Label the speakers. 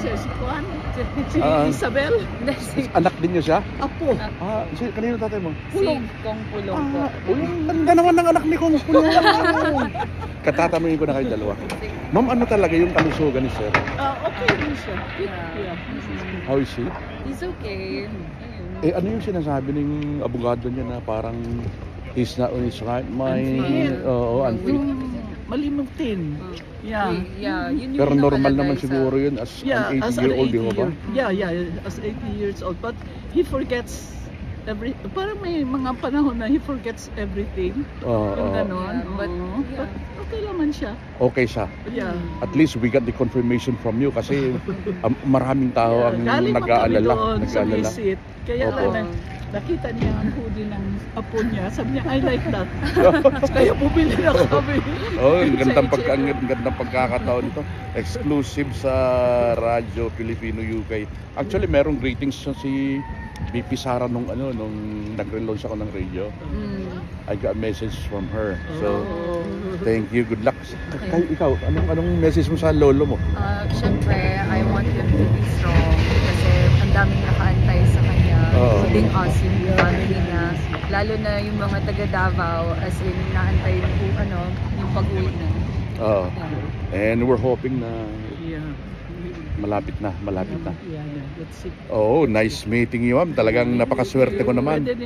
Speaker 1: siya, si Juan, si
Speaker 2: Ah.
Speaker 1: Isabel.
Speaker 2: Anak din niyo siya?
Speaker 1: Apo.
Speaker 2: Kanino tatay mo?
Speaker 3: Si Kong Pulong po.
Speaker 2: Ganda naman ng anak ni Kong Pulong. Katatanungin ko na kayo dalawa. Ma'am, ano talaga yung kalusugan ni Sir?
Speaker 1: Okay din siya. Yeah.
Speaker 2: How is he?
Speaker 3: He's okay.
Speaker 2: Ano yung sinasabi ng abogado niya na parang he's not on his right mind? Oo, unfit.
Speaker 1: Malimutin. Yeah.
Speaker 3: Yun yung
Speaker 2: Pero normal
Speaker 3: nakalagay
Speaker 2: naman
Speaker 3: sa-
Speaker 2: siguro yun as an 80-year-old, di ba ba?
Speaker 1: As 80 years old. But he forgets parang may mga panahon na he forgets everything. Yung ganon.
Speaker 3: Yeah, but
Speaker 1: okay naman siya.
Speaker 2: Okay siya.
Speaker 1: Yeah.
Speaker 2: At least we got the confirmation from you kasi maraming tao ang
Speaker 1: Galing pa kami
Speaker 2: nag-aalala.
Speaker 1: doon sa visit. Kaya lang, nakita niya ang hoodie ng apo niya. Sabi niya, I like that. Kaya bumili na kami.
Speaker 2: Ang gandang pagkakataon ito. Exclusive sa Radyo Pilipino UK. Actually, merong greetings si BP Sara nung nag-relaunch ako ng radio. I got a message from her. So, thank you. Good luck. Ikaw, anong message mo sa lolo mo?
Speaker 3: Siyempre, I want him to be strong kasi ang daming nakaantay sa kanya, including us, yung family niya. Lalo na yung mga taga Davao, as in, naantay yung pag-uwi na.
Speaker 2: And we're hoping na malapit na.
Speaker 1: Yeah. Let's see.
Speaker 2: Oh, nice meeting you, ma'am. Talagang napakaswerte ko naman.
Speaker 1: Pwede din